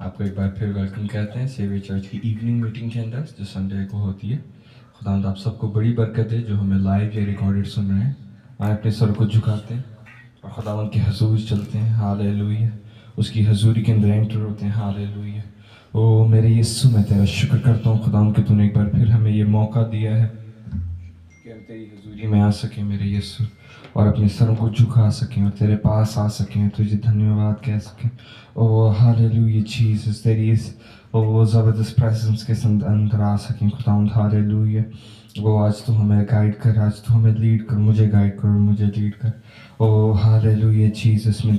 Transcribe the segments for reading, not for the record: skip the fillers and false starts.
آپ کو ایک بار پھر ویلکم کہتے ہیں سیویئر چرچ کی ایوننگ میٹنگ کے اندر جو سنڈے کو ہوتی ہے. خداوند آپ سب کو بڑی برکت ہے جو ہمیں لائیو یا ریکارڈڈ سن رہے ہیں. آئے اپنے سر کو جھکاتے ہیں اور خداوند کے حضور چلتے ہیں. ہاللیلویہ. اس کی حضوری کے اندر انٹر ہوتے ہیں. ہاللیلویہ. او میرے یسوع میں تیرا شکر کرتا ہوں خداوند کہ تو نے ایک بار پھر ہمیں یہ موقع دیا ہے کہ ہم تیری حضوری میں آ سکیں میرے یسوع, اور اپنے سروں کو جھکا سکیں اور تیرے پاس آ سکیں, تجھے دھنیہ واد کہہ سکیں. او ہاللیلویہ جیسس, تیری اس او زبردست پریزنس کے اندر آ سکیں خداوند. ہاللیلویہ. او آج تو ہمیں گائیڈ کر, آج تو ہمیں لیڈ کر, مجھے گائیڈ کر اور مجھے لیڈ کر. او ہاللیلویہ جیسس. میں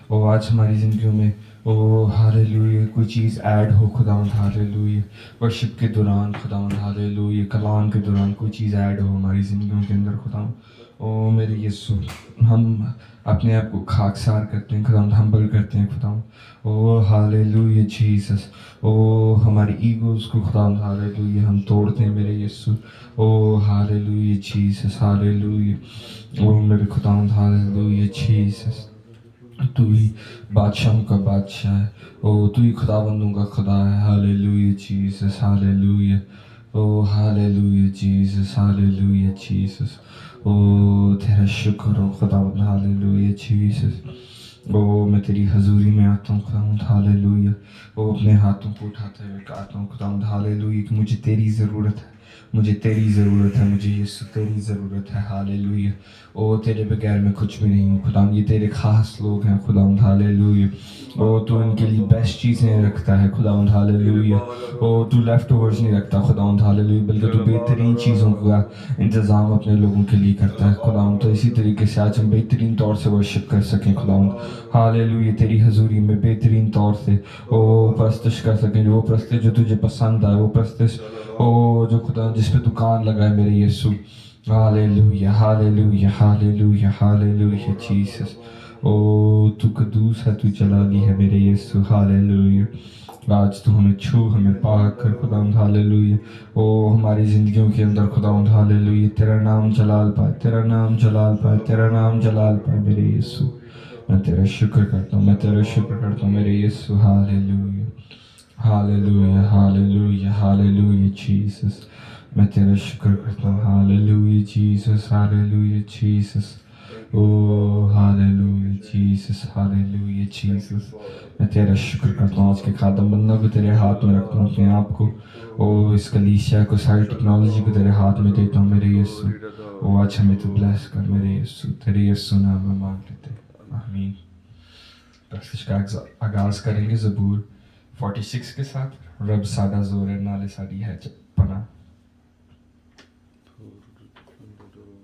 او آج ہماری زندگیوں میں او ہاللیلویہ کوئی چیز ایڈ ہو خداوند. ہاللیلویہ. ورشپ کے دوران خداوند, ہاللیلویہ کلام کے دوران کوئی چیز ایڈ ہو ہماری زندگیوں کے اندر خداوند. او میرے یسوع, ہم اپنے آپ کو خاکسار کرتے ہیں خداوند, ہمبل کرتے ہیں خداوند. او ہاللیلویہ جیسس. او ہماری ایگوز کو خداوند ہاللیلویہ ہم توڑتے ہیں میرے یسوع. او ہاللیلویہ جیسس. ہاللیلویہ. او میرے خداوند ہاللیلویہ جیسس. تو ہی بادشاہوں کا بادشاہ ہے. او تو ہی خداوندوں کا خدا ہے. ہاللیلویہ جیسس. ہاللیلویہ. او ہاللیلویہ جیسس. ہاللیلویہ جیسس. او تیرا شکر ہو خداوند. ہاللیلویہ جیسس. او میں تیری حضوری میں آتا ہوں خداوند. ہاللیلویہ. او اپنے ہاتھوں کو اٹھاتے ہوئے کہتا ہوں خداوند ہاللیلویہ کہ مجھے تیری ضرورت ہے, مجھے تیری ضرورت ہے, مجھے یسوع تیری ضرورت ہے. ہاللیلویہ. او تیرے بغیر میں کچھ بھی نہیں ہوں خداوند. یہ تیرے خاص لوگ ہیں خداوند. ہاللیلویہ. او تو ان کے لیے بیسٹ چیزیں رکھتا ہے خداوند. ہاللیلویہ. او تو لیفٹ اوورز نہیں رکھتا خداوند. ہاللیلویہ. بلکہ تو بہترین چیزوں کا انتظام اپنے لوگوں کے لیے کرتا ہے خداوند. تو اسی طریقے سے آج ہم بہترین طور سے ورشپ کر سکیں خداوند. ہاللیلویہ. تیری حضوری میں بہترین طور سے او پرستش کر سکیں, جو پرستش جو تجھے پسند آئے, وہ پرستش او جو خدا جس پہ تو کان لگا ہے میرے یسوع. ہاللیلویہ. ہاللیلویہ. ہاللیلویہ. ہاللیلویہ جیسس. او تو قدوس ہے, تو جلالی ہے میرے یسوع. ہاللیلویہ. آج تو ہمیں چھو, ہمیں پاک کر خداوند. ہاللیلویہ. او ہماری زندگیوں کے اندر خداوند ہاللیلویہ تیرا نام جلال پائے, تیرا نام جلال پائے, تیرا نام جلال پائے میرے یسوع. میں تیرا شکر کرتا ہوں, میں تیرا شکر کرتا ہوں میرے یسوع. ہاللیلویہ. ہاللیلویہ. ہاللیلویہ. ہاللیلویہ جیسس. میں تیرا شکر کرتا ہوں. ہاللیلویہ جیسس. ہاللیلویہ جیسس. او ہاللیلویہ جیسس. ہاللیلویہ جیسس. میں تیرا شکر کرتا ہوں. آج کے خادم بندوں کو تیرے ہاتھ میں رکھتا ہوں, اپنے آپ کو او اس کلیسیا کو, ساری ٹیکنالوجی کو تیرے ہاتھ میں دیتا ہوں میرے یسوع. او آج ہمیں تو بلیس کر میرے یسوع. تیرے یسوع نام میں مانگ لیتے ہیں, آمین. پرستش کا آغاز کریں گے زبور 46 کے ساتھ. رب سادہ زور ہے, نالے ساڈی ہے پناہ. رب سادہ زور ہے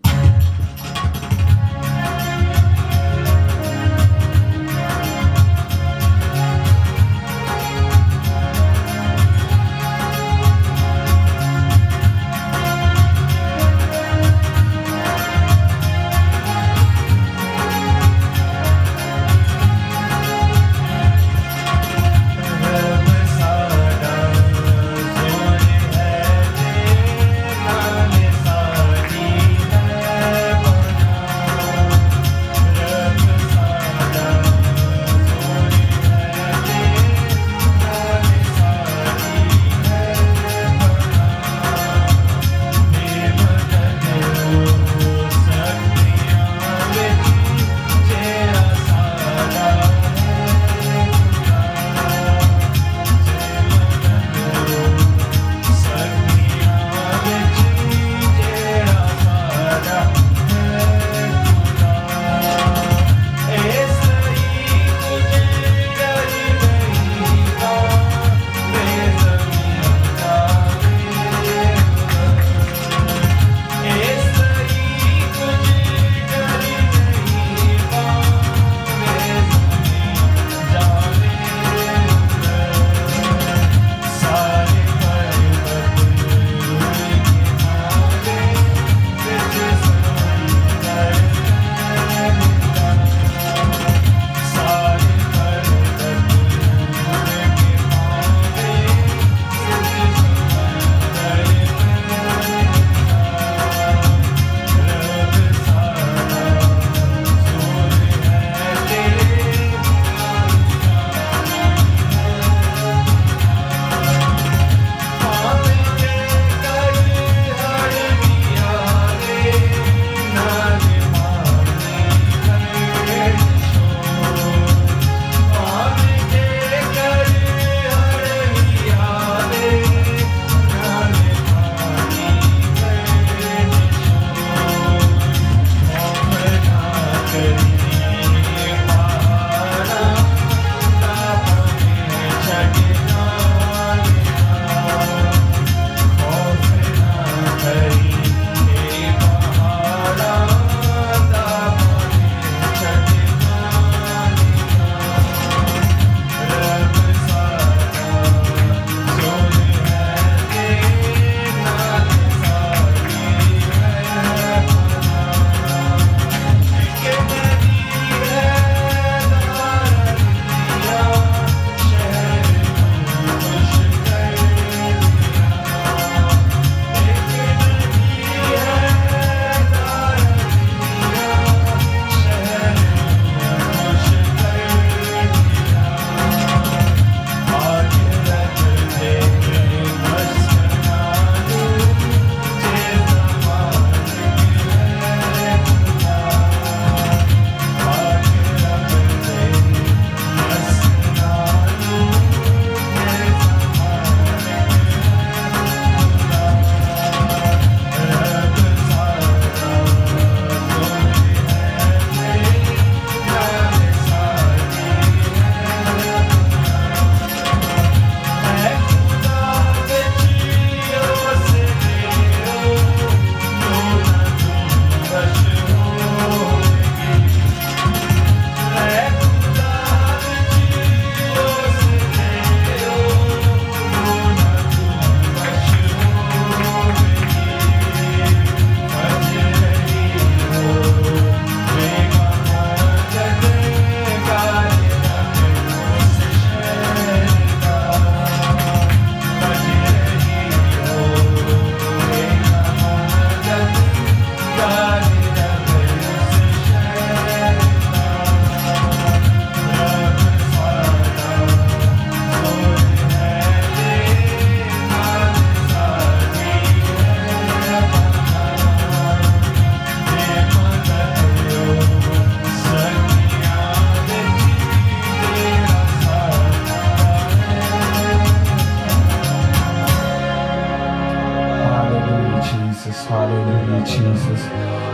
hallelujah, Jesus.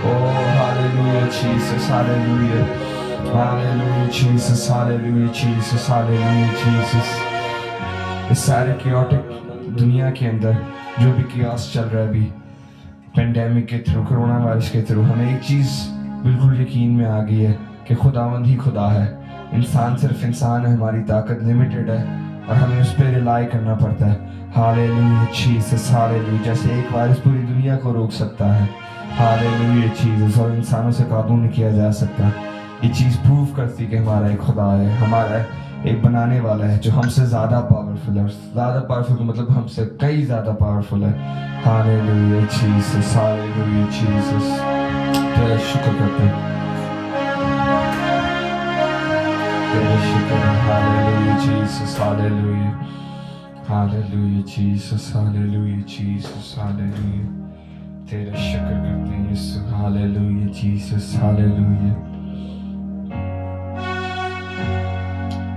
Oh, hallelujah, Jesus, hallelujah. Hallelujah, Jesus, hallelujah, Jesus, hallelujah, Jesus. اس سارے کیوٹک دنیا کے اندر جو بھی کیاس چل رہا ہے ابھی پینڈیمک کے تھرو، کرونا وائرس کے تھرو، ہمیں ایک چیز بالکل یقین میں آ گئی ہے کہ خداوند ہی خدا ہے. انسان صرف انسان ہے، ہماری طاقت لمیٹڈ ہے اور ہمیں اس پہ ریلائی کرنا پڑتا ہے. Hallelujah Jesus, ہاللیلویا. جیسے ایک وائرس پوری دنیا کو روک سکتا ہے، ہاللیلویا جیسس، اور انسانوں سے قابو نہیں کیا جا سکتا. یہ چیز پروف کرتی کہ ہمارا ایک خدا ہے، ہمارا ایک بنانے والا ہے جو ہم سے زیادہ پاورفل ہے، اور زیادہ پاورفل مطلب ہم سے کئی زیادہ پاورفل ہے. Hallelujah Jesus, hallelujah Jesus. تیرا شکر کرتے ہیں، تیرا شکر ہے. Hallelujah Jesus, hallelujah. Hallelujah Jesus, hallelujah Jesus, hallelujah. تیرا شکر کرتے ہیں یسوع. Hallelujah Jesus, hallelujah.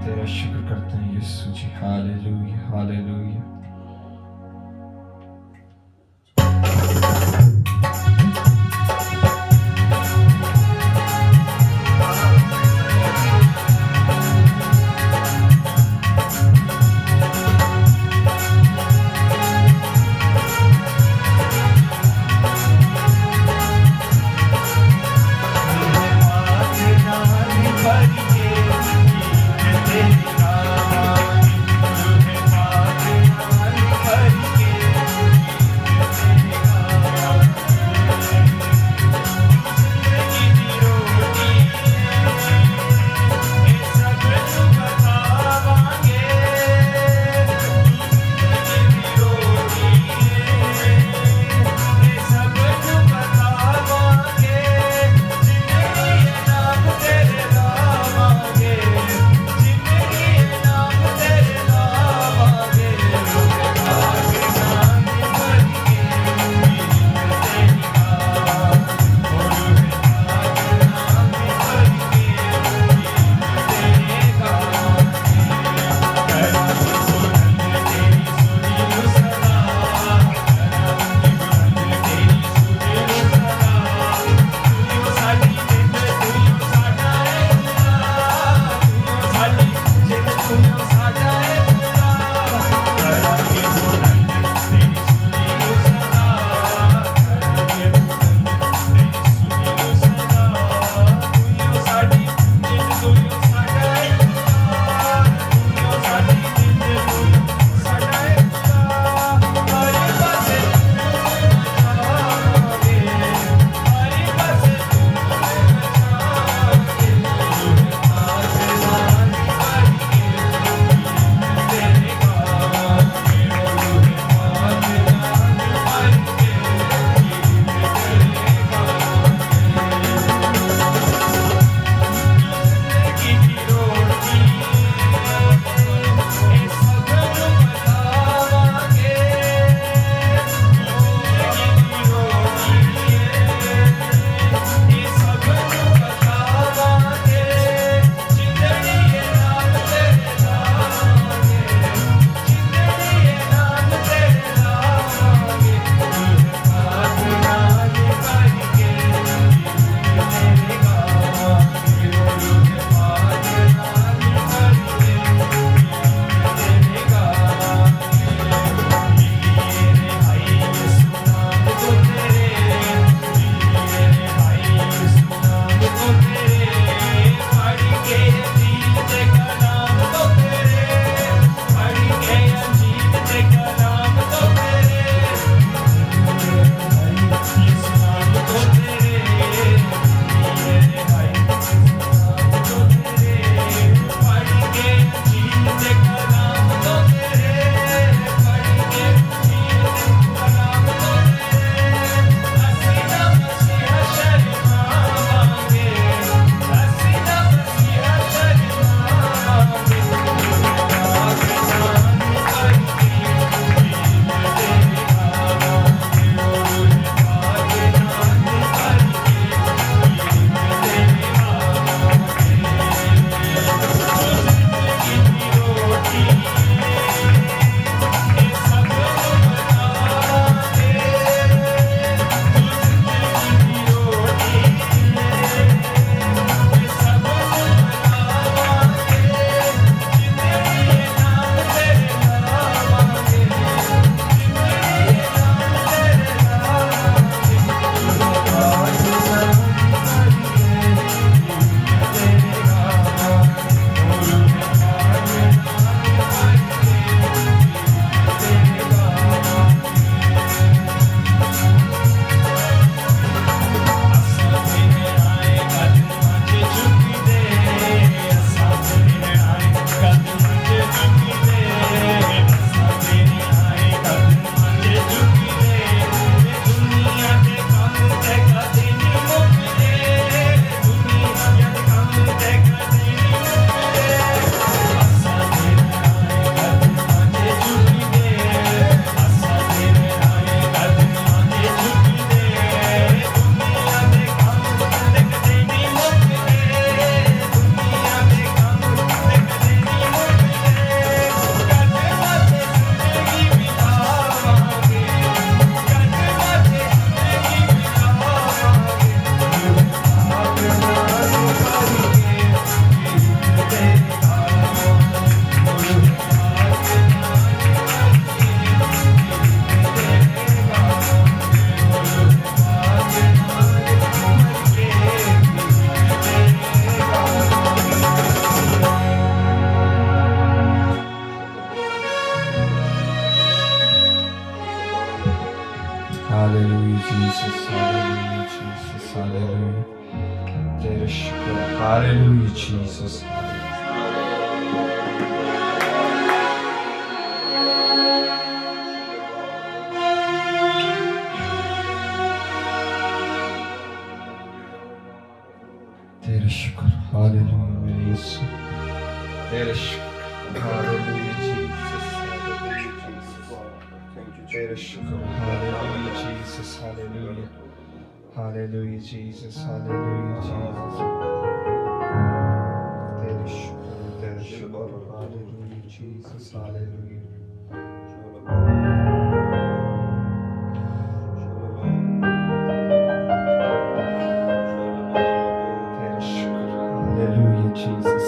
تیرا شکر کرتے ہیں یسوع جی. ہاللیلویا، ہاللیلویا. Jesus, hallelujah, Jesus, hallelujah. Tera shukr, hallelujah, Jesus. Tera shukr, hallelujah, mere Yesu. Tera shukr, hallelujah, Jesus, hallelujah, Jesus. Tera shukr, hallelujah, Jesus, hallelujah. Hallelujah, Jesus, hallelujah, Jesus. Tera shukr, hallelujah, Jesus, hallelujah. Tera shukr, hallelujah, Jesus.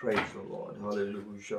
Praise the Lord. Hallelujah.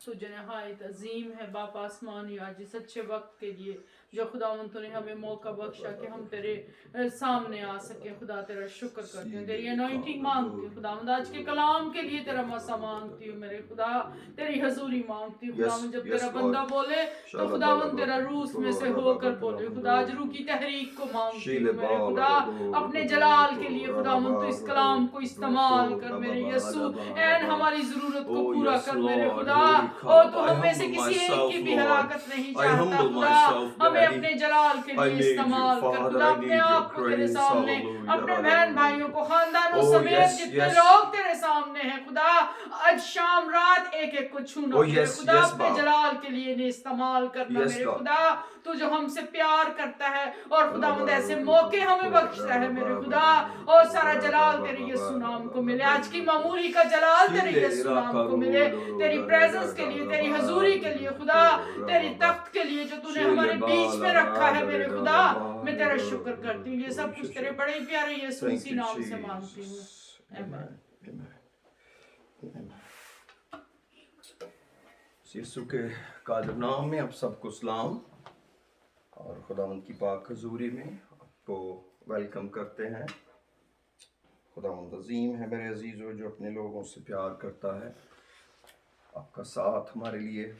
تو جو نہایت عظیم ہے باپ آسمانی آج اس اچھے وقت کے لیے جو خداوند تو نے ہمیں موقع بخشا کہ ہم تیرے سامنے آ سکیں. خدا تیرا شکر کرتی ہوں, تیری انوائنٹنگ مانگتی ہوں خداوند, آج کے کلام کے لیے تیرا مسا مانگتی ہوں میرے خدا, تیری حضوری مانگتی ہوں خداوند. جب تیرا بندہ بولے تو خداوند تیرا روح میں سے ہو کر بولے. خدا آج روح کی تحریک کو مانگتی ہوں میرے خدا, اپنے جلال کے لیے خداوند تو اس کلام کو استعمال کر میرے یسوع. این ہماری ضرورت کو پورا کر میرے خدا. او تو ہم میں سے کسی ایک کی بھی ہلاکت نہیں چاہتا خدا, ہمیں اپنے جلال کے لیے استعمال کر خدا. اپنے آپ کو تیرے سامنے, اپنے بہن بھائیوں کو, خاندانوں سمیت جتنے لوگ تیرے سامنے ہیں خدا, آج شام رات ایک ایک کو چھونا میرے خدا. اپنے جلال کے لیے انہیں استعمال کرنا میرے خدا. تو جو ہم سے پیار کرتا ہے اور خداوند ایسے موقع ہمیں بخشتا ہے میرے خدا, اور سارا جلال تیرے یسوع نام کو ملے. آج کی معمولی کا جلال تیرے یسوع نام کو ملے. تیری پریزنس کے لیے, تیری حضوری کے لیے خدا, تیری تخت کے لیے جو تو نے ہمارے بیچ میں رکھا ہے میرے خدا, میں تیرا شکر کرتی ہوں. یہ سب کچھ تیرے بڑے پیارے یسوع مسیح نام سے مانگتی ہوں, آمین. یسوع کے قادر نام میں آپ سب کو سلام, اور خداوند کی پاک حضوری میں آپ کو ویلکم کرتے ہیں. خداوند عظیم ہے میرے عزیزو, جو اپنے لوگوں سے پیار کرتا ہے. آپ کا ساتھ ہمارے لیے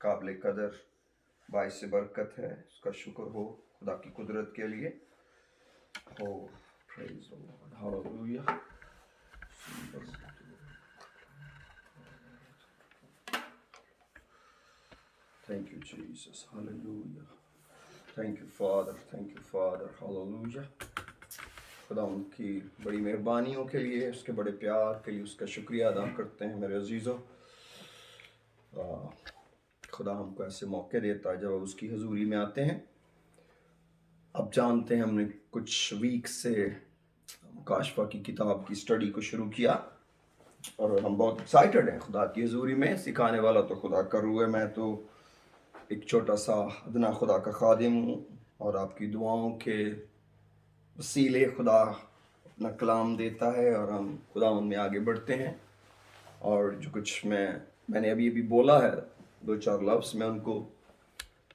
قابل قدر باعث برکت ہے, اس کا شکر ہو خدا کی قدرت کے لیے. Oh, praise the Lord. Hallelujah. Thank you, Jesus. Hallelujah. Thank you, Father. Thank you, Father. Hallelujah. خدا ان کی بڑی مہربانیوں کے لیے, اس کے بڑے پیار کے لیے اس کا شکریہ ادا کرتے ہیں میرے عزیزوں. خدا ہم کو ایسے موقع دیتا ہے جب اس کی حضوری میں آتے ہیں. اب جانتے ہیں ہم نے کچھ ویک سے مکاشفہ کی کتاب کی سٹڈی کو شروع کیا, اور ہم بہت ایکسائٹڈ ہیں خدا کی حضوری میں. سکھانے والا تو خدا کا روح ہے, میں تو ایک چھوٹا سا ادنا خدا کا خادم ہوں, اور آپ کی دعاؤں کے وسیلے خدا اپنا کلام دیتا ہے, اور ہم خدا ان میں آگے بڑھتے ہیں. اور جو کچھ میں نے ابھی بولا ہے, 2-4 لفظ, میں ان کو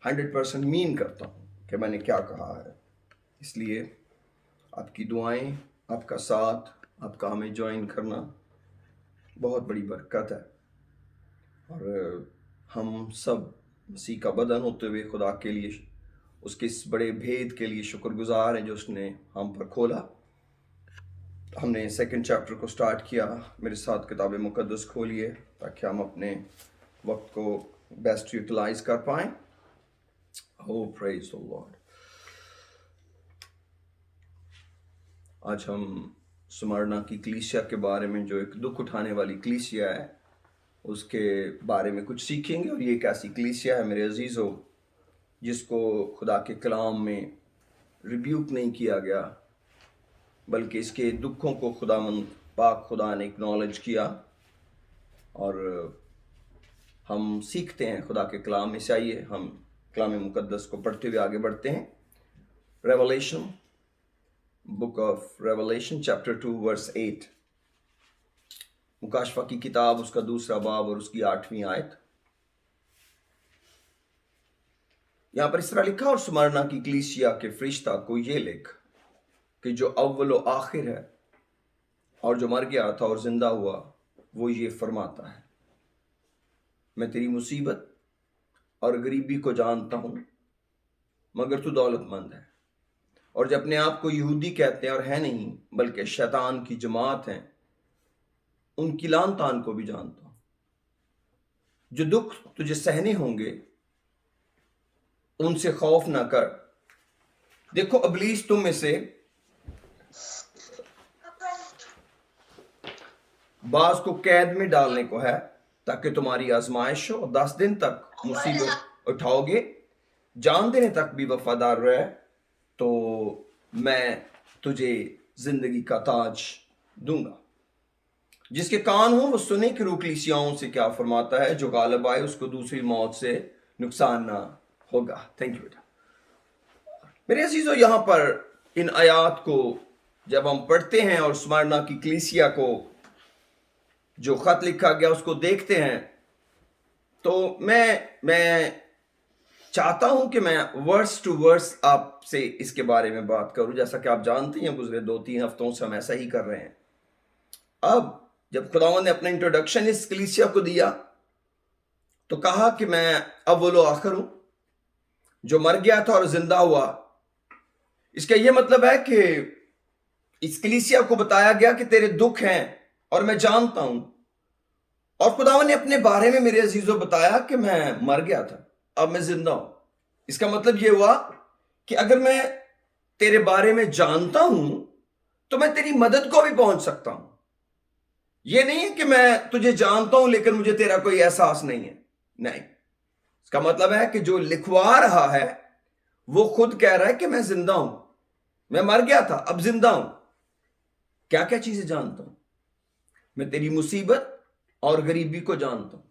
100% مین کرتا ہوں کہ میں نے کیا کہا ہے. اس لیے آپ کی دعائیں, آپ کا ساتھ, آپ کا ہمیں جوائن کرنا بہت بڑی برکت ہے. اور ہم سب مسیح کا بدن ہوتے ہوئے خدا کے لیے اس کے اس بڑے بھید کے لیے شکر گزار ہیں جو اس نے ہم پر کھولا. ہم نے 2 چیپٹر کو سٹارٹ کیا. میرے ساتھ کتاب مقدس کھولیے تاکہ ہم اپنے وقت کو بیسٹ یوٹیلائز کر پائیں. Oh, praise the Lord. آج ہم سمرنا کی کلیسیا کے بارے میں, جو ایک دکھ اٹھانے والی کلیسیا ہے, اس کے بارے میں کچھ سیکھیں گے. اور یہ ایک ایسی کلیسیا ہے میرے عزیزو جس کو خدا کے کلام میں ریبیوک نہیں کیا گیا, بلکہ اس کے دکھوں کو پاک خدا نے اکنالج کیا. اور ہم سیکھتے ہیں خدا کے کلام میں سے. آئیے ہم کلام مقدس کو پڑھتے ہوئے آگے بڑھتے ہیں. Revelation, book of revelation chapter 2 ورس 8. مکاشفہ کی کتاب, اس کا 2 باب اور اس کی 8ویں آیت. یہاں پر اس طرح لکھا, اور سمرنا کی کلیسیا کے فرشتہ کو یہ لکھ کہ جو اول و آخر ہے اور جو مر گیا تھا اور زندہ ہوا, وہ یہ فرماتا ہے, میں تیری مصیبت اور غریبی کو جانتا ہوں, مگر تو دولت مند ہے, اور جو اپنے آپ کو یہودی کہتے ہیں اور ہے نہیں بلکہ شیطان کی جماعت ہیں, ان کی لعن طعن کو بھی جانتا ہوں. جو دکھ تجھے سہنے ہوں گے ان سے خوف نہ کر. دیکھو ابلیس تم میں سے بعض کو قید میں ڈالنے کو ہے تاکہ تمہاری آزمائش ہو, اور 10 دن تک مصیبت اٹھاؤ گے. جان دینے تک بھی وفادار رہے تو میں تجھے زندگی کا تاج دوں گا. جس کے کان ہوں وہ سنے کہ روح کلیسیاؤں سے کیا فرماتا ہے. جو غالب آئے اس کو دوسری موت سے نقصان نہ ہوگا. تھینک یو بیٹا. میرے عزیزو, یہاں پر ان آیات کو جب ہم پڑھتے ہیں اور سمرنا کی کلیسیا کو جو خط لکھا گیا اس کو دیکھتے ہیں, تو میں چاہتا ہوں کہ میں ورس ٹو ورس آپ سے اس کے بارے میں بات کروں. جیسا کہ آپ جانتے ہیں گزرے 2-3 ہفتوں سے ہم ایسا ہی کر رہے ہیں. اب جب خداوند نے اپنا انٹروڈکشن اس کلیسیا کو دیا تو کہا کہ میں اول و آخر ہوں جو مر گیا تھا اور زندہ ہوا. اس کا یہ مطلب ہے کہ اس کلیسیا کو بتایا گیا کہ تیرے دکھ ہیں اور میں جانتا ہوں. اور خداوند نے اپنے بارے میں میرے عزیزوں بتایا کہ میں مر گیا تھا اب میں زندہ ہوں. اس کا مطلب یہ ہوا کہ اگر میں تیرے بارے میں جانتا ہوں تو میں تیری مدد کو بھی پہنچ سکتا ہوں. یہ نہیں ہے کہ میں تجھے جانتا ہوں لیکن مجھے تیرا کوئی احساس نہیں ہے. نہیں، اس کا مطلب ہے کہ جو لکھوا رہا ہے وہ خود کہہ رہا ہے کہ میں زندہ ہوں. میں مر گیا تھا اب زندہ ہوں. کیا کیا چیزیں جانتا ہوں؟ میں تیری مصیبت اور غریبی کو جانتا ہوں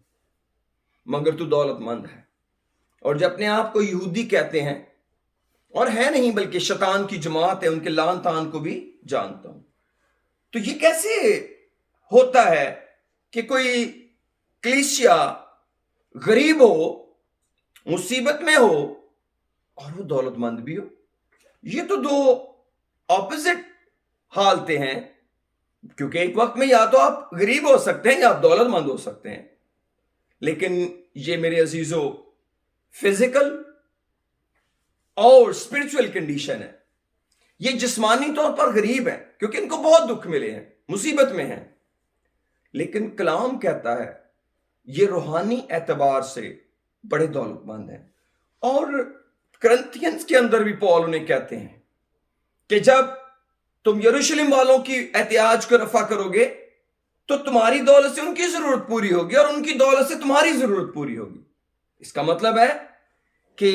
مگر تو دولت مند ہے. اور جو اپنے آپ کو یہودی کہتے ہیں اور ہے نہیں بلکہ شیطان کی جماعت ہے ان کے لعن طعن کو بھی جانتا ہوں. تو یہ کیسے ہوتا ہے کہ کوئی کلیسیا غریب ہو، مصیبت میں ہو اور وہ دولت مند بھی ہو؟ یہ تو دو اپوزٹ حالتیں ہیں، کیونکہ ایک وقت میں یا تو آپ غریب ہو سکتے ہیں یا آپ دولت مند ہو سکتے ہیں. لیکن یہ میرے عزیزو فزیکل اور اسپرچول کنڈیشن ہے. یہ جسمانی طور پر غریب ہیں کیونکہ ان کو بہت دکھ ملے ہیں، مصیبت میں ہیں. لیکن کلام کہتا ہے یہ روحانی اعتبار سے بڑے دولت مند ہیں. اور کرنتھینس کے اندر بھی پول انہیں کہتے ہیں کہ جب تم یروشلم والوں کی احتیاج کو رفع کرو گے تو تمہاری دولت سے ان کی ضرورت پوری ہوگی اور ان کی دولت سے تمہاری ضرورت پوری ہوگی. اس کا مطلب ہے کہ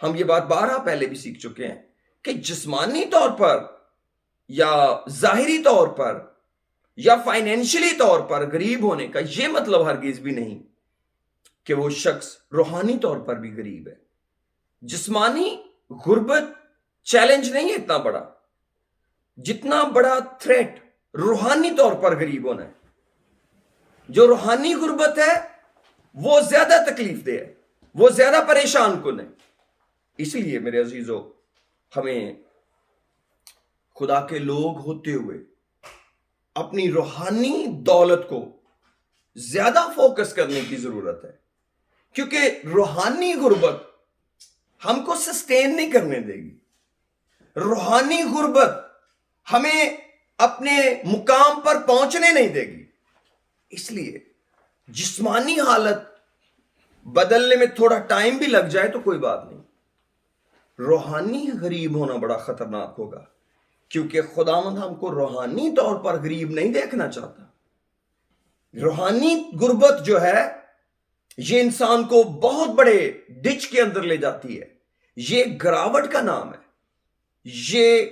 ہم یہ بات بارہا پہلے بھی سیکھ چکے ہیں کہ جسمانی طور پر یا ظاہری طور پر یا فائنینشلی طور پر غریب ہونے کا یہ مطلب ہرگز بھی نہیں کہ وہ شخص روحانی طور پر بھی غریب ہے. جسمانی غربت چیلنج نہیں ہے اتنا بڑا جتنا بڑا تھریٹ روحانی طور پر غریب ہونا ہے. جو روحانی غربت ہے وہ زیادہ تکلیف دہ ہے، وہ زیادہ پریشان کن ہے. اس لیے میرے عزیزو ہمیں خدا کے لوگ ہوتے ہوئے اپنی روحانی دولت کو زیادہ فوکس کرنے کی ضرورت ہے، کیونکہ روحانی غربت ہم کو سسٹین نہیں کرنے دے گی. روحانی غربت ہمیں اپنے مقام پر پہنچنے نہیں دے گی. اس لیے جسمانی حالت بدلنے میں تھوڑا ٹائم بھی لگ جائے تو کوئی بات نہیں. روحانی غریب ہونا بڑا خطرناک ہوگا کیونکہ خداوند ہم کو روحانی طور پر غریب نہیں دیکھنا چاہتا. روحانی غربت جو ہے یہ انسان کو بہت بڑے ڈچ کے اندر لے جاتی ہے. یہ گراوٹ کا نام ہے. یہ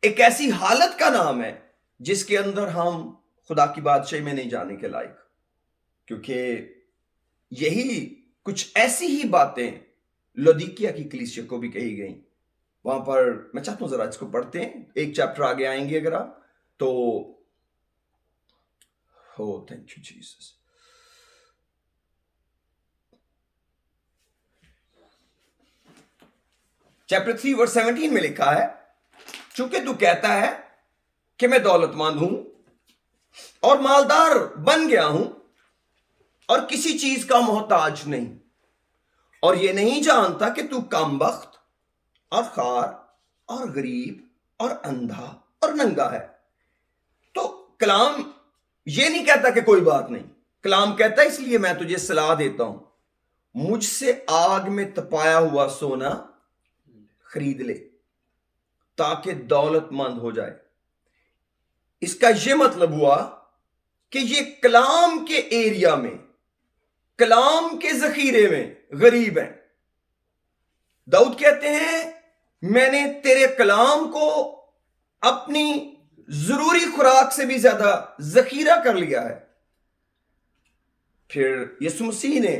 ایک ایسی حالت کا نام ہے جس کے اندر ہم خدا کی بادشاہی میں نہیں جانے کے لائق، کیونکہ یہی کچھ ایسی ہی باتیں لودیکیا کی کلیسیا کو بھی کہی گئیں. وہاں پر میں چاہتا ہوں ذرا اس کو پڑھتے ہیں، ایک چیپٹر آگے آئیں گے اگر آپ تو. Thank you Jesus. چیپٹر 3 ورس 17 میں لکھا ہے چونکہ تو کہتا ہے کہ میں دولت مند ہوں اور مالدار بن گیا ہوں اور کسی چیز کا محتاج نہیں، اور یہ نہیں جانتا کہ تو کم بخت اور خوار اور غریب اور اندھا اور ننگا ہے. تو کلام یہ نہیں کہتا کہ کوئی بات نہیں. کلام کہتا ہے اس لیے میں تجھے صلاح دیتا ہوں مجھ سے آگ میں تپایا ہوا سونا خرید لے تاکہ دولت مند ہو جائے. اس کا یہ مطلب ہوا کہ یہ کلام کے ایریا میں، کلام کے ذخیرے میں غریب ہیں. داؤد کہتے ہیں میں نے تیرے کلام کو اپنی ضروری خوراک سے بھی زیادہ ذخیرہ کر لیا ہے. پھر یسوع مسیح نے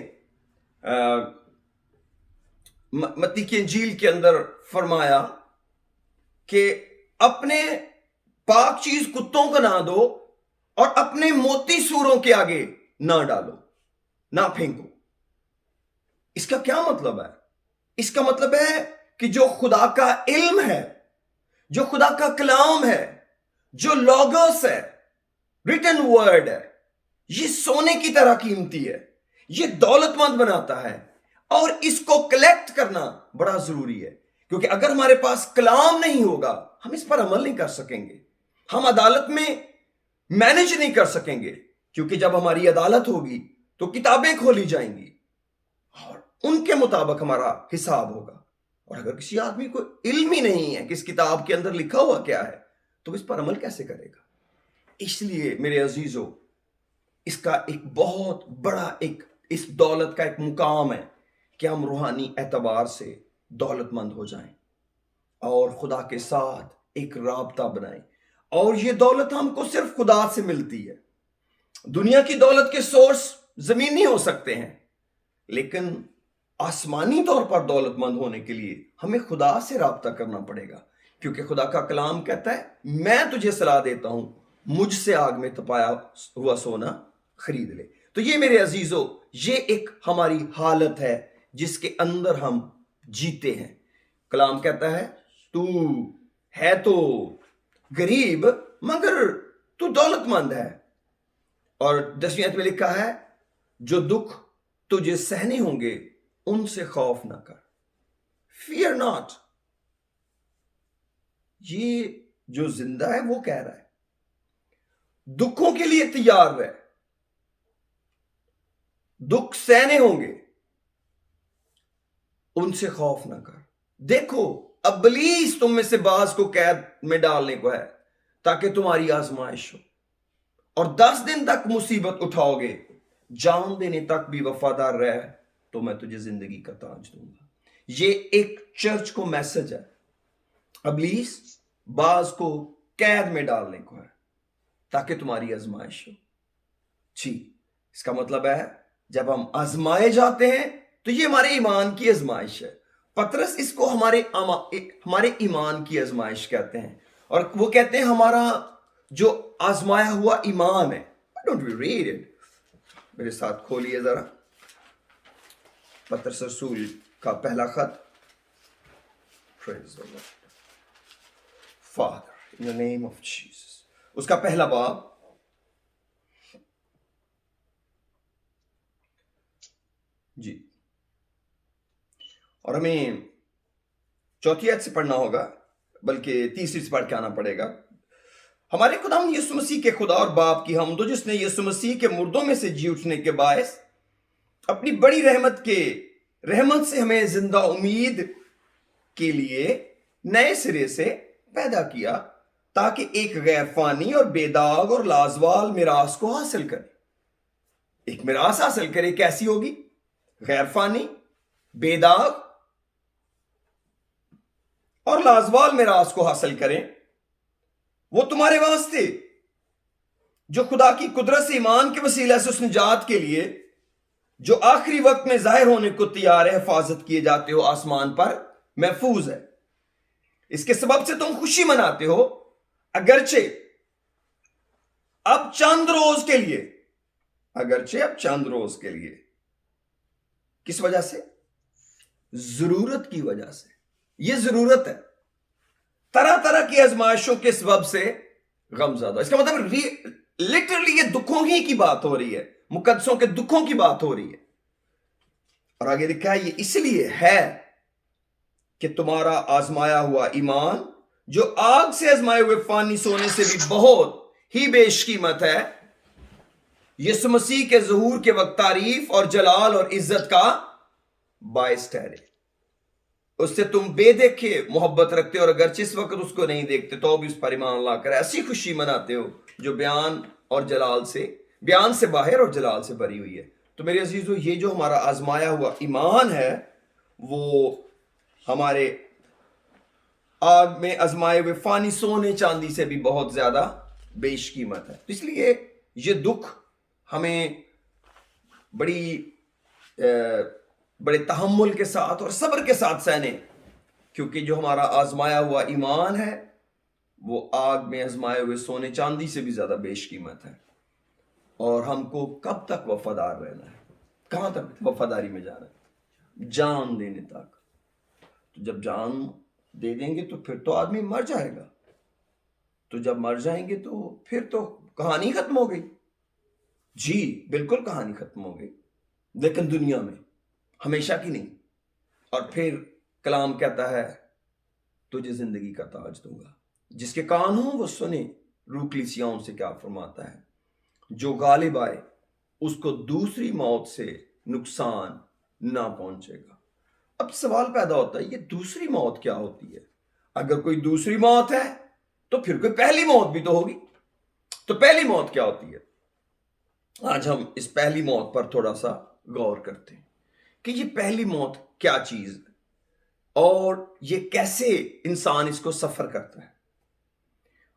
متی کی انجیل کے اندر فرمایا کہ اپنے پاک چیز کتوں کو نہ دو اور اپنے موتی سوروں کے آگے نہ ڈالو، نہ پھینکو۔ اس کا کیا مطلب ہے؟ اس کا مطلب ہے کہ جو خدا کا علم ہے، جو خدا کا کلام ہے، جو لوگوس ہے، ریٹن ورڈ ہے، یہ سونے کی طرح قیمتی ہے، یہ دولت مند بناتا ہے، اور اس کو کلیکٹ کرنا بڑا ضروری ہے، کیونکہ اگر ہمارے پاس کلام نہیں ہوگا ہم اس پر عمل نہیں کر سکیں گے، ہم عدالت میں مینج نہیں کر سکیں گے، کیونکہ جب ہماری عدالت ہوگی تو کتابیں کھولی جائیں گی اور ان کے مطابق ہمارا حساب ہوگا۔ اور اگر کسی آدمی کو علم ہی نہیں ہے کہ اس کتاب کے اندر لکھا ہوا کیا ہے تو اس پر عمل کیسے کرے گا؟ اس لیے میرے عزیزو، اس کا ایک بہت بڑا اس دولت کا ایک مقام ہے کہ ہم روحانی اعتبار سے دولت مند ہو جائیں اور خدا کے ساتھ ایک رابطہ بنائیں۔ اور یہ دولت ہم کو صرف خدا سے ملتی ہے۔ دنیا کی دولت کے سورس زمینی ہو سکتے ہیں، لیکن آسمانی طور پر دولت مند ہونے کے لیے ہمیں خدا سے رابطہ کرنا پڑے گا، کیونکہ خدا کا کلام کہتا ہے میں تجھے صلاح دیتا ہوں، مجھ سے آگ میں تپایا ہوا سونا خرید لے۔ تو یہ میرے عزیزو، یہ ایک ہماری حالت ہے جس کے اندر ہم جیتے ہیں۔ کلام کہتا ہے تو ہے تو غریب مگر تو دولت مند ہے، اور 10ویں آیت میں لکھا ہے جو دکھ تجھے سہنے ہوں گے ان سے خوف نہ کر، فیئر ناٹ۔ یہ جو زندہ ہے وہ کہہ رہا ہے دکھوں کے لیے تیار رہ، دکھ سہنے ہوں گے ان سے خوف نہ کر۔ دیکھو ابلیس تم میں سے بعض کو قید میں ڈالنے کو ہے تاکہ تمہاری آزمائش ہو، اور 10 دن تک مصیبت اٹھاؤ گے، جان دینے تک بھی وفادار رہ تو میں تجھے زندگی کا تاج دوں گا۔ یہ ایک چرچ کو میسج ہے۔ ابلیس بعض کو قید میں ڈالنے کو ہے تاکہ تمہاری آزمائش ہو۔ جی، اس کا مطلب ہے جب ہم آزمائے جاتے ہیں تو یہ ہمارے ایمان کی آزمائش ہے۔ پطرس اس کو ہمارے ایمان کی آزمائش کہتے ہیں، اور وہ کہتے ہیں ہمارا جو آزمایا ہوا ایمان ہے۔ Don't we read it؟ میرے ساتھ کھولیے ذرا پطرس رسول کا پہلا خط۔ Praise the Lord. Father, in the name of Jesus. اس کا پہلا باب جی، اور ہمیں 4 آیت سے پڑھنا ہوگا، بلکہ 3 سے پڑھ کے آنا پڑے گا۔ ہمارے خداوند یسوع مسیح کے خدا اور باپ کی حمد ہو، جس نے یسوع مسیح کے مردوں میں سے جی اٹھنے کے باعث اپنی بڑی رحمت سے ہمیں زندہ امید کے لیے نئے سرے سے پیدا کیا، تاکہ ایک غیر فانی اور بے داغ اور لازوال میراث کو حاصل کرے۔ ایک میراث حاصل کرے، کیسی ہوگی؟ غیر فانی، بے داغ اور لازوال میراث کو حاصل کریں۔ وہ تمہارے واسطے جو خدا کی قدرت سے ایمان کے وسیلہ سے اس نجات کے لیے جو آخری وقت میں ظاہر ہونے کو تیار ہے حفاظت کیے جاتے ہو، آسمان پر محفوظ ہے۔ اس کے سبب سے تم خوشی مناتے ہو، اگرچہ اب چند روز کے لیے کس وجہ سے؟ ضرورت کی وجہ سے۔ یہ ضرورت ہے، طرح طرح کی آزمائشوں کے سبب سے غم زدہ۔ اس کا مطلب لٹرلی یہ دکھوں ہی کی بات ہو رہی ہے، مقدسوں کے دکھوں کی بات ہو رہی ہے۔ اور آگے لکھا ہے یہ اس لیے ہے کہ تمہارا آزمایا ہوا ایمان، جو آگ سے آزمائے ہوئے فانی سونے سے بھی بہت ہی بیش قیمت ہے، یسوع مسیح کے ظہور کے وقت تعریف اور جلال اور عزت کا باعث ٹھہرے۔ اس سے تم بے دیکھے محبت رکھتے ہو، اور اگرچہ اس وقت اس کو نہیں دیکھتے تو بھی اس پر ایمان لا کر ایسی خوشی مناتے ہو جو بیان سے باہر اور جلال سے بھری ہوئی ہے۔ تو میرے عزیزو، یہ جو ہمارا آزمایا ہوا ایمان ہے وہ ہمارے آگ میں آزمائے ہوئے فانی سونے چاندی سے بھی بہت زیادہ بیش قیمت ہے۔ اس لیے یہ دکھ ہمیں بڑے تحمل کے ساتھ اور صبر کے ساتھ سہنے، کیونکہ جو ہمارا آزمایا ہوا ایمان ہے وہ آگ میں آزمائے ہوئے سونے چاندی سے بھی زیادہ بیش قیمت ہے۔ اور ہم کو کب تک وفادار رہنا ہے, کہاں تک وفاداری میں جانا ہے؟ جان دینے تک. تو جب جان دے دیں گے تو پھر تو آدمی مر جائے گا. تو جب مر جائیں گے تو پھر تو کہانی ختم ہو گئی. جی بالکل کہانی ختم ہو گئی, لیکن دنیا میں ہمیشہ کی نہیں. اور پھر کلام کہتا ہے تجھے زندگی کا تاج دوں گا. جس کے کان ہوں وہ سنے روح کلیسیاؤں سے کیا فرماتا ہے. جو غالب آئے اس کو دوسری موت سے نقصان نہ پہنچے گا. اب سوال پیدا ہوتا ہے یہ دوسری موت کیا ہوتی ہے؟ اگر کوئی دوسری موت ہے تو پھر کوئی پہلی موت بھی تو ہوگی. تو پہلی موت کیا ہوتی ہے؟ آج ہم اس پہلی موت پر تھوڑا سا غور کرتے ہیں کہ یہ پہلی موت کیا چیز ہے اور یہ کیسے انسان اس کو سفر کرتا ہے.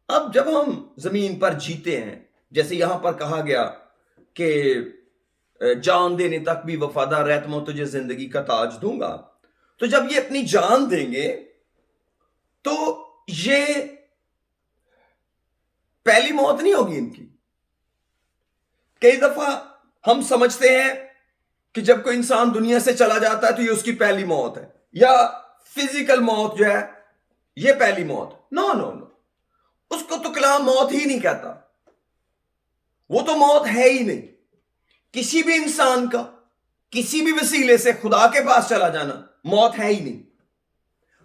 اب جب ہم زمین پر جیتے ہیں, جیسے یہاں پر کہا گیا کہ جان دینے تک بھی وفادار رہتا ہوں تجھے زندگی کا تاج دوں گا, تو جب یہ اپنی جان دیں گے تو یہ پہلی موت نہیں ہوگی ان کی. کئی دفعہ ہم سمجھتے ہیں کہ جب کوئی انسان دنیا سے چلا جاتا ہے تو یہ اس کی پہلی موت ہے, یا فزیکل موت جو ہے یہ پہلی موت. نو نو نو, اس کو تو کلام موت ہی نہیں کہتا. وہ تو موت ہے ہی نہیں. کسی بھی انسان کا کسی بھی وسیلے سے خدا کے پاس چلا جانا موت ہے ہی نہیں.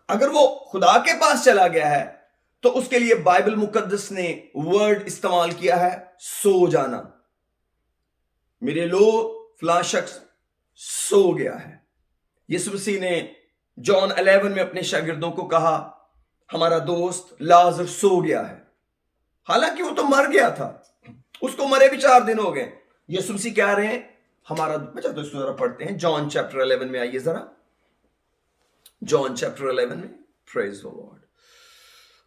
اگر وہ خدا کے پاس چلا گیا ہے تو اس کے لیے بائبل مقدس نے ورڈ استعمال کیا ہے سو جانا. میرے لو فلاں شخص سو گیا ہے. یسوع مسیح نے جان 11 میں اپنے شاگردوں کو کہا ہمارا دوست لازر سو گیا ہے. حالانکہ وہ تو مر گیا تھا, اس کو مرے بھی 4 دن ہو گئے. یسوع مسیح کہہ رہے ہیں ہمارا, بچہ تو اس کو ذرا پڑھتے ہیں جان چیپٹر 11 میں. آئیے ذرا جان چیپٹر 11 میں. پریز دی لارڈ.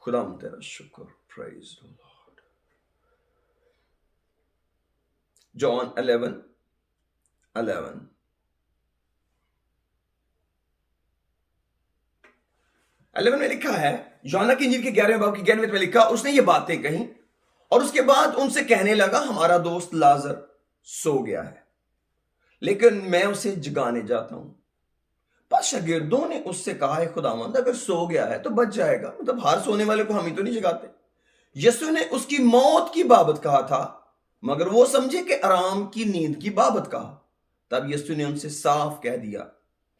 خدا تیرا شکر. پریز دی لارڈ. جان 11 میں لکھا ہے, یوحنا کی انجیل کے 11 باب کی 11 میں لکھا, اس نے یہ باتیں کہیں اور اس کے بعد ان سے کہنے لگا ہمارا دوست لازر سو گیا ہے لیکن میں اسے جگانے جاتا ہوں. بس شاگردوں نے اس سے کہا ہے خداوند اگر سو گیا ہے تو بچ جائے گا. مطلب ہر سونے والے کو ہم ہی تو نہیں جگاتے. یسوع نے اس کی موت کی بابت کہا تھا مگر وہ سمجھے کہ آرام کی نیند کی بابت کہا. تب یسوع نے ان سے صاف کہہ دیا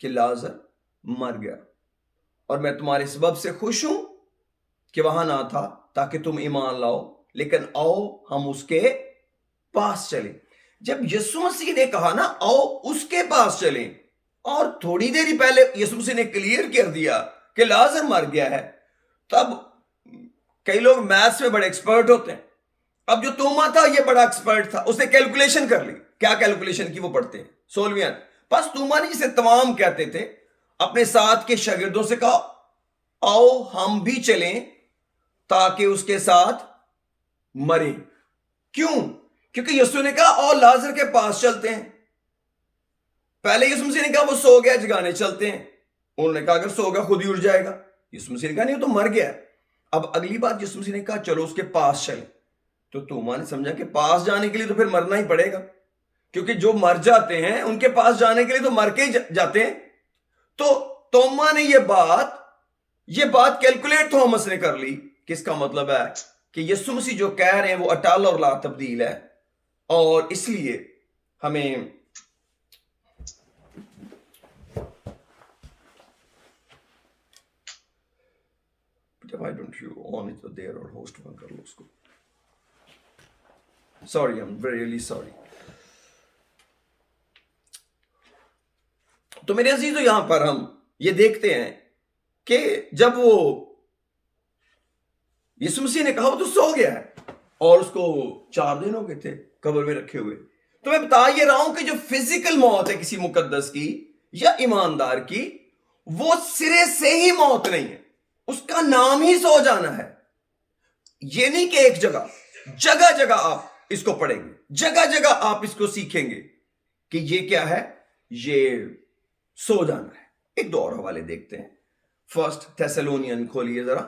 کہ لازر مر گیا اور میں تمہارے سبب سے خوش ہوں کہ وہاں نہ تھا تاکہ تم ایمان لاؤ, لیکن آؤ ہم اس کے پاس چلیں. جب یسوع مسیح نے کہا نا آؤ اس کے پاس چلیں, اور تھوڑی دیر پہلے یسوع مسیح نے کلیئر کر دیا کہ لازر مر گیا ہے, تب کئی لوگ میتھس میں بڑے ایکسپرٹ ہوتے ہیں. اب جو توما تھا یہ بڑا ایکسپرٹ تھا, اس نے کیلکولیشن کر لی. کیا کیلکولیشن کی وہ پڑھتے ہیں سولویان. بس توما نے جسے تمام کہتے تھے اپنے ساتھ کے شاگردوں سے کہا آؤ ہم بھی چلیں تاکہ اس کے ساتھ مریں. کیوں؟ کیونکہ یسوع نے کہا آؤ لازر کے پاس چلتے ہیں. پہلے یسوع مسیح نے کہا وہ سو گیا جگانے چلتے ہیں. انہوں نے کہا اگر سو گیا خود ہی اٹھ جائے گا. یسوع مسیح نے کہا نہیں وہ تو مر گیا. اب اگلی بات یسوع مسیح نے کہا چلو اس کے پاس چلیں. تو توما نے سمجھا کہ پاس جانے کے لیے تو پھر مرنا ہی پڑے گا, کیونکہ جو مر جاتے ہیں ان کے پاس جانے کے لیے تو مر کے ہی جاتے ہیں. تو توما نے یہ بات کیلکولیٹ تھامس نے کر لی کہ اس کا مطلب ہے کہ یسوع مسیح جو کہہ رہے ہیں وہ اٹل اور لا تبدیل ہے, اور اس لیے ہمیں why don't you on it there or host one کر لو اس کو. Sorry, I'm really sorry. تو میرے عزیزو یہاں پر ہم یہ دیکھتے ہیں کہ جب وہ یسوع مسیح نے کہا وہ تو سو گیا ہے اور اس کو 4 دن ہو گئے تھے قبر میں رکھے ہوئے. تو میں بتا یہ رہا ہوں کہ جو فزیکل موت ہے کسی مقدس کی یا ایماندار کی, وہ سرے سے ہی موت نہیں ہے, اس کا نام ہی سو جانا ہے. یہ نہیں کہ ایک جگہ جگہ آپ اس کو پڑھیں گے, جگہ جگہ آپ اس کو سیکھیں گے کہ یہ کیا ہے, یہ سو جانا ہے. ایک 2 اور حوالے دیکھتے ہیں. 1 تھیسالونین کھولیے ذرا.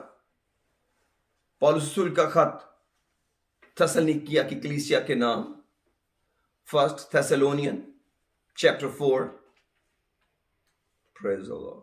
پالوس رسول کا خط تھسلنیکیہ کی کلیسیا کے نام 1 Thessalonians chapter 4. Praise the Lord.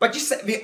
25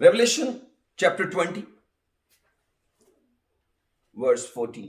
Revelation chapter 20 verse 14.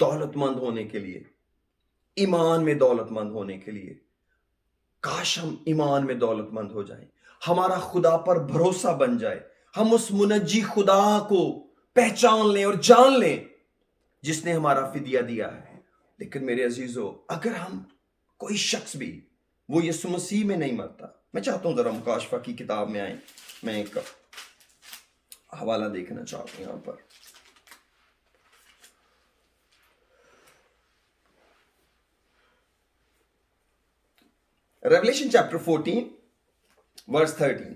دولت مند ہونے کے لیے، ایمان میں دولت مند ہونے کے لیے، کاش ہم ایمان میں دولت مند ہو جائیں، ہمارا خدا پر بھروسہ بن جائے، ہم اس منجی خدا کو پہچان لیں اور جان لیں جس نے ہمارا فدیہ دیا ہے۔ لیکن میرے عزیزو، اگر ہم کوئی شخص بھی وہ یسوع مسیح میں نہیں مرتا، میں چاہتا ہوں ذرا مکاشفہ کی کتاب میں آئیں، میں ایک حوالہ دیکھنا چاہتا ہوں یہاں پر۔ Revelation chapter 14 verse 13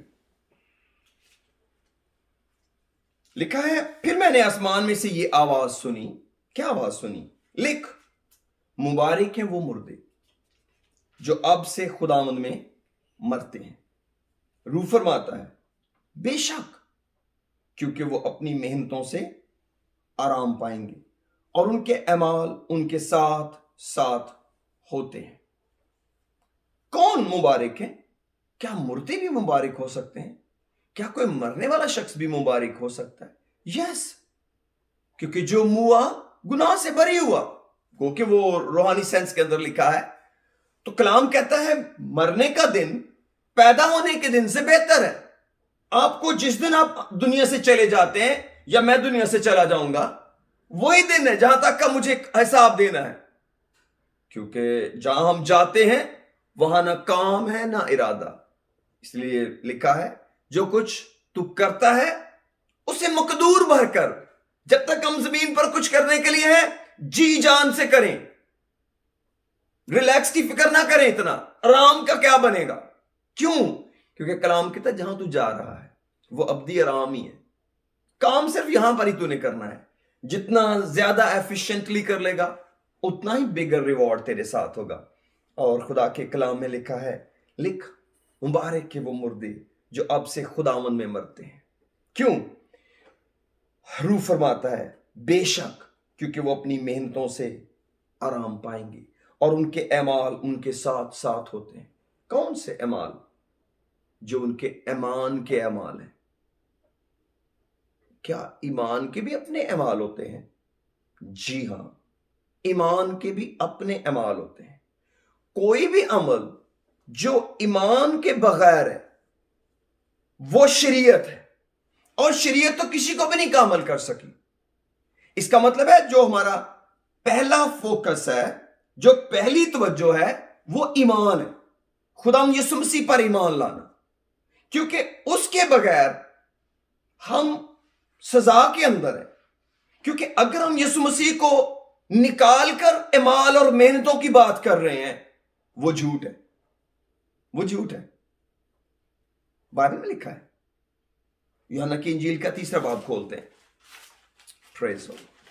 لکھا ہے، پھر میں نے آسمان میں سے یہ آواز سنی۔ کیا آواز سنی؟ لکھ، مبارک ہیں وہ مردے جو اب سے خداوند میں مرتے ہیں۔ روح فرماتا ہے، بے شک، کیونکہ وہ اپنی محنتوں سے آرام پائیں گے اور ان کے اعمال ان کے ساتھ ساتھ ہوتے ہیں۔ کون مبارک ہے؟ کیا مردے بھی مبارک ہو سکتے ہیں؟ کیا کوئی مرنے والا شخص بھی مبارک ہو سکتا ہے؟ یس، کیونکہ جو موا گناہ سے بری ہوا، گو کہ وہ روحانی سینس کے اندر لکھا ہے، تو کلام کہتا ہے مرنے کا دن پیدا ہونے کے دن سے بہتر ہے۔ آپ کو جس دن آپ دنیا سے چلے جاتے ہیں یا میں دنیا سے چلا جاؤں گا، وہی دن ہے جہاں تک کا مجھے حساب دینا ہے، کیونکہ جہاں ہم جاتے ہیں وہاں نہ کام ہے نہ ارادہ۔ اس لیے لکھا ہے، جو کچھ تو کرتا ہے اسے مقدور بھر کر۔ جب تک ہم زمین پر کچھ کرنے کے لیے ہیں، جی جان سے کریں، ریلیکس کی فکر نہ کریں، اتنا آرام کا کیا بنے گا؟ کیوں؟ کیونکہ کلام کہتا ہے جہاں تو جا رہا ہے وہ ابدی آرام ہی ہے۔ کام صرف یہاں پر ہی تو نے کرنا ہے۔ جتنا زیادہ ایفیشینٹلی کر لے گا اتنا ہی بگر ریوارڈ تیرے ساتھ ہوگا۔ اور خدا کے کلام میں لکھا ہے، لکھ، مبارک کہ وہ مردے جو اب سے خداوند میں مرتے ہیں۔ کیوں؟ روح فرماتا ہے، بے شک، کیونکہ وہ اپنی محنتوں سے آرام پائیں گے اور ان کے اعمال ان کے ساتھ ساتھ ہوتے ہیں۔ کون سے اعمال؟ جو ان کے ایمان کے اعمال ہیں۔ کیا ایمان کے بھی اپنے اعمال ہوتے ہیں؟ جی ہاں، ایمان کے بھی اپنے اعمال ہوتے ہیں۔ کوئی بھی عمل جو ایمان کے بغیر ہے وہ شریعت ہے، اور شریعت تو کسی کو بھی نہیں کامل کر سکی۔ اس کا مطلب ہے جو ہمارا پہلا فوکس ہے، جو پہلی توجہ ہے، وہ ایمان ہے، خدا یسوع مسیح پر ایمان لانا، کیونکہ اس کے بغیر ہم سزا کے اندر ہیں۔ کیونکہ اگر ہم یسوع مسیح کو نکال کر اعمال اور محنتوں کی بات کر رہے ہیں، وہ جھوٹ ہے، وہ جھوٹ ہے۔ بائبل میں لکھا ہے، یوحنا کی انجیل کا 3 باب کھولتے ہیں۔ Praise the Lord.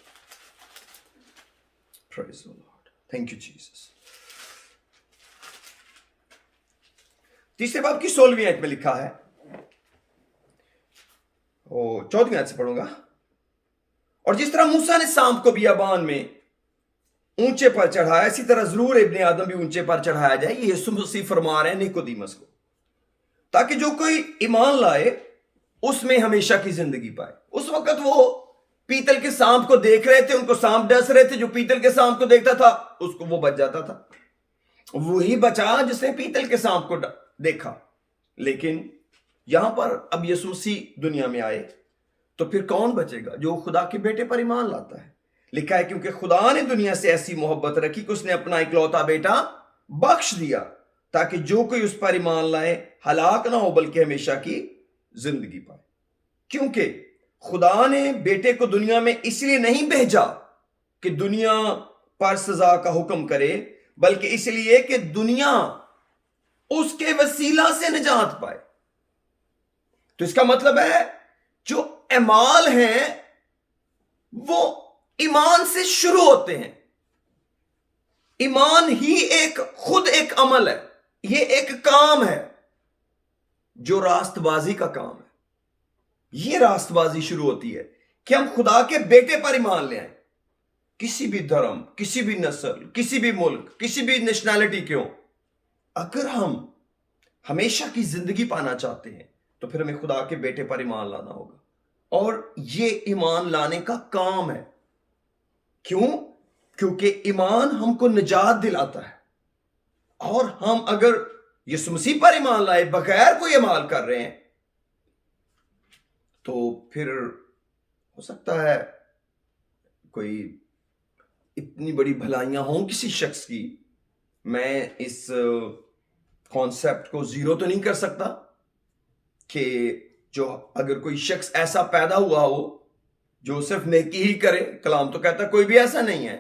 Praise the Lord. Thank you, Jesus. 3 باب کی 16ویں آیت میں لکھا ہے، 14ویں آیت سے پڑھوں گا۔ اور جس طرح موسیٰ نے سانپ کو بیابان میں اونچے پر چڑھایا، اسی طرح ضرور ابن آدم بھی اونچے پر چڑھایا جائے۔ یہ یسوع مسیح فرما رہے ہیں نیکودیمس کو، تاکہ جو کوئی ایمان لائے اس میں ہمیشہ کی زندگی پائے۔ اس وقت وہ پیتل کے سانپ کو دیکھ رہے تھے، ان کو سانپ ڈس رہے تھے۔ جو پیتل کے سانپ کو دیکھتا تھا اس کو وہ بچ جاتا تھا، وہی بچا جس نے پیتل کے سانپ کو دیکھا۔ لیکن یہاں پر اب یسوع مسیح دنیا میں آئے تو پھر کون بچے گا؟ جو خدا کے بیٹے پر ایمان لاتا ہے۔ لکھا ہے، کیونکہ خدا نے دنیا سے ایسی محبت رکھی کہ اس نے اپنا اکلوتا بیٹا بخش دیا، تاکہ جو کوئی اس پر ایمان لائے ہلاک نہ ہو بلکہ ہمیشہ کی زندگی پائے۔ کیونکہ خدا نے بیٹے کو دنیا میں اس لیے نہیں بھیجا کہ دنیا پر سزا کا حکم کرے، بلکہ اس لیے کہ دنیا اس کے وسیلہ سے نجات پائے۔ تو اس کا مطلب ہے جو اعمال ہیں وہ ایمان سے شروع ہوتے ہیں۔ ایمان ہی خود ایک عمل ہے، یہ ایک کام ہے جو راست بازی کا کام ہے۔ یہ راست بازی شروع ہوتی ہے کہ ہم خدا کے بیٹے پر ایمان لے آئیں، کسی بھی دھرم، کسی بھی نسل، کسی بھی ملک، کسی بھی نیشنلٹی کے ہوں۔ اگر ہم ہمیشہ کی زندگی پانا چاہتے ہیں تو پھر ہمیں خدا کے بیٹے پر ایمان لانا ہوگا، اور یہ ایمان لانے کا کام ہے۔ کیوں؟ کیونکہ ایمان ہم کو نجات دلاتا ہے، اور ہم اگر یسوع مسیح پر ایمان لائے بغیر کوئی اعمال کر رہے ہیں تو پھر ہو سکتا ہے کوئی اتنی بڑی بھلائیاں ہوں کسی شخص کی، میں اس کانسیپٹ کو زیرو تو نہیں کر سکتا کہ جو اگر کوئی شخص ایسا پیدا ہوا ہو جو صرف نیکی ہی کرے، کلام تو کہتا کوئی بھی ایسا نہیں ہے،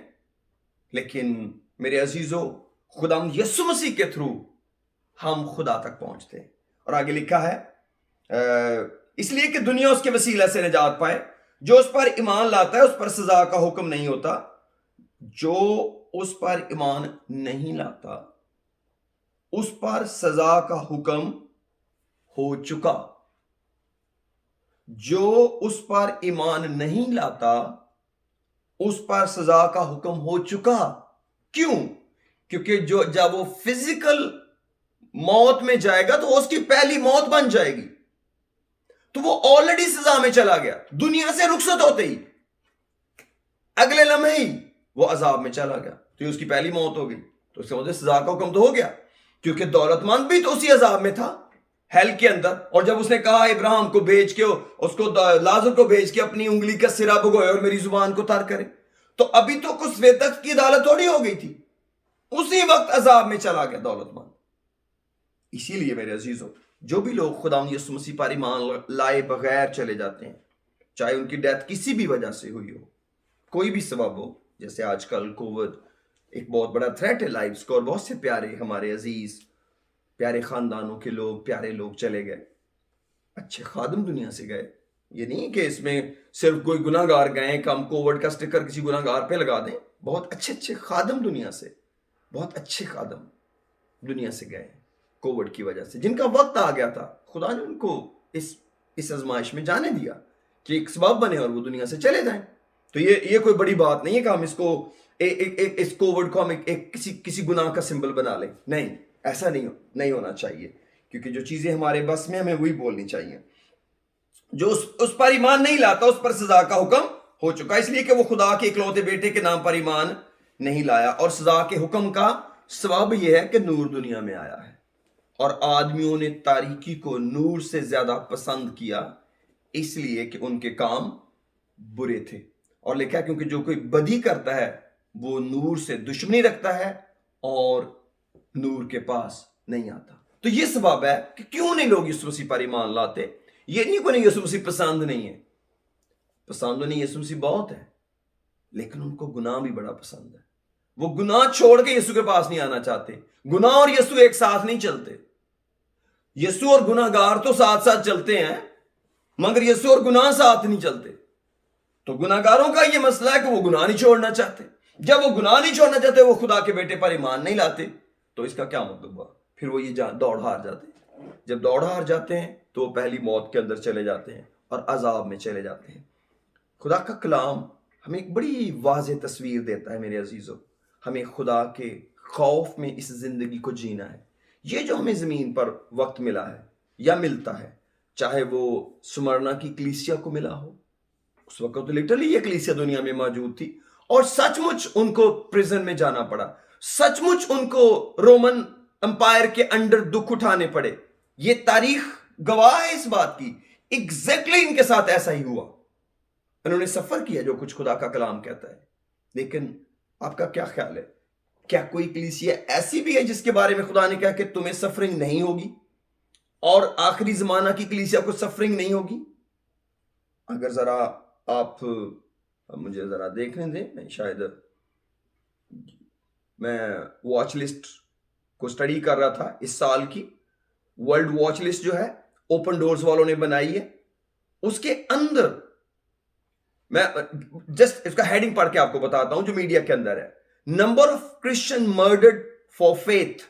لیکن میرے عزیزو خدا یسوع مسیح کے تھرو ہم خدا تک پہنچتے ہیں۔ اور آگے لکھا ہے اس لیے کہ دنیا اس کے وسیلہ سے نجات پائے، جو اس پر ایمان لاتا ہے اس پر سزا کا حکم نہیں ہوتا، جو اس پر ایمان نہیں لاتا اس پر سزا کا حکم ہو چکا۔ جو اس پر ایمان نہیں لاتا اس پر سزا کا حکم ہو چکا۔ کیوں؟ کیونکہ جب وہ فزیکل موت میں جائے گا تو اس کی پہلی موت بن جائے گی، تو وہ آلریڈی سزا میں چلا گیا، دنیا سے رخصت ہوتے ہی اگلے لمحے ہی وہ عذاب میں چلا گیا، تو یہ اس کی پہلی موت ہو گئی، تو اس کے مطلب سزا کا حکم تو ہو گیا، کیونکہ دولت مند بھی تو اسی عذاب میں تھا ہیل کے اندر، اور جب اس نے کہا ابراہیم کو بھیج کے اس کو لازر کو بھیج کے اپنی انگلی کا سرا بھگوئے اور میری زبان کو تر کرے، تو ابھی تو کچھ ویتک کی عدالت تھوڑی ہو گئی تھی، اسی وقت عذاب میں چلا گیا دولت مند۔ اسی لیے میرے عزیزو جو بھی لوگ خدا یسوع مسیح پر ایمان لائے بغیر چلے جاتے ہیں، چاہے ان کی ڈیتھ کسی بھی وجہ سے ہوئی ہو، کوئی بھی سبب ہو، جیسے آج کل کووڈ ایک بہت بڑا تھریٹ ہے لائفز کو، اور بہت سے پیارے ہمارے عزیز پیارے خاندانوں کے لوگ پیارے لوگ چلے گئے، اچھے خادم دنیا سے گئے۔ یہ نہیں کہ اس میں صرف کوئی گناہ گار گئے کہ ہم کووڈ کا سٹکر کسی گناہ گار پہ لگا دیں، بہت اچھے خادم دنیا سے، بہت اچھے خادم دنیا سے گئے کووڈ کی وجہ سے، جن کا وقت آ گیا تھا، خدا نے ان کو اس آزمائش میں جانے دیا کہ ایک سبب بنے اور وہ دنیا سے چلے جائیں۔ تو یہ کوئی بڑی بات نہیں ہے کہ ہم اس کووڈ کو ہم کسی گناہ کا سمبل بنا لیں، نہیں، ایسا نہیں ہونا چاہیے، کیونکہ جو چیزیں ہمارے بس میں ہمیں وہی بولنی چاہیے۔ جو اس پر ایمان نہیں لاتا اس پر سزا کا حکم ہو چکا، اس لیے کہ وہ خدا کے اکلوتے بیٹے کے نام پر ایمان نہیں لایا، اور سزا کے حکم کا سبب یہ ہے کہ نور دنیا میں آیا ہے اور آدمیوں نے تاریکی کو نور سے زیادہ پسند کیا، اس لیے کہ ان کے کام برے تھے، اور لکھا ہے کیونکہ جو کوئی بدی کرتا ہے وہ نور سے دشمنی رکھتا ہے اور نور کے پاس نہیں آتا۔ تو یہ سبب ہے کہ کیوں نہیں لوگ یسوع مسیح پر ایمان لاتے۔ یہ نہیں کہ یسوع مسیح پسند نہیں ہے، پسند نہیں، یسوع مسیح بہت ہے، لیکن ان کو گناہ بھی بڑا پسند ہے، وہ گناہ چھوڑ کے یسوع کے پاس نہیں آنا چاہتے۔ گناہ اور یسوع ایک ساتھ نہیں چلتے، یسوع اور گناہ گار تو ساتھ ساتھ چلتے ہیں، مگر یسوع اور گناہ ساتھ نہیں چلتے۔ تو گناہ گاروں کا یہ مسئلہ ہے کہ وہ گناہ نہیں چھوڑنا چاہتے، جب وہ گناہ نہیں چھوڑنا چاہتے وہ خدا کے بیٹے پر ایمان نہیں لاتے، تو اس کا کیا مطلب ہوا؟ پھر وہ یہ دوڑ ہار جاتے ہیں، جب دوڑ ہار جاتے ہیں تو وہ پہلی موت کے اندر چلے جاتے ہیں اور عذاب میں چلے جاتے ہیں۔ خدا کا کلام ہمیں ایک بڑی واضح تصویر دیتا ہے میرے عزیزو، ہمیں خدا کے خوف میں اس زندگی کو جینا ہے۔ یہ جو ہمیں زمین پر وقت ملا ہے یا ملتا ہے، چاہے وہ سمرنا کی کلیسیا کو ملا ہو، اس وقت تو لٹرلی یہ کلیسیا دنیا میں موجود تھی اور سچ مچ ان کو پریزن میں جانا پڑا، سچ مچ ان کو رومن امپائر کے انڈر دکھ اٹھانے پڑے، یہ تاریخ گواہ ہے اس بات کی، ایگزیکٹلی ان کے ساتھ ایسا ہی ہوا، انہوں نے سفر کیا جو کچھ خدا کا کلام کہتا ہے۔ لیکن آپ کا کیا خیال ہے، کیا کوئی کلیسیا ایسی بھی ہے جس کے بارے میں خدا نے کہا کہ تمہیں سفرنگ نہیں ہوگی، اور آخری زمانہ کی کلیسیا کو سفرنگ نہیں ہوگی؟ اگر ذرا آپ مجھے ذرا دیکھنے دیں، میں واچ لسٹ کو سٹڈی کر رہا تھا، اس سال کی ورلڈ واچ لسٹ جو ہے اوپن ڈورز والوں نے بنائی ہے، اس کے اندر میں جسٹ اس کا ہیڈنگ پڑھ کے آپ کو بتاتا ہوں جو میڈیا کے اندر ہے۔ Number of Christian murdered for faith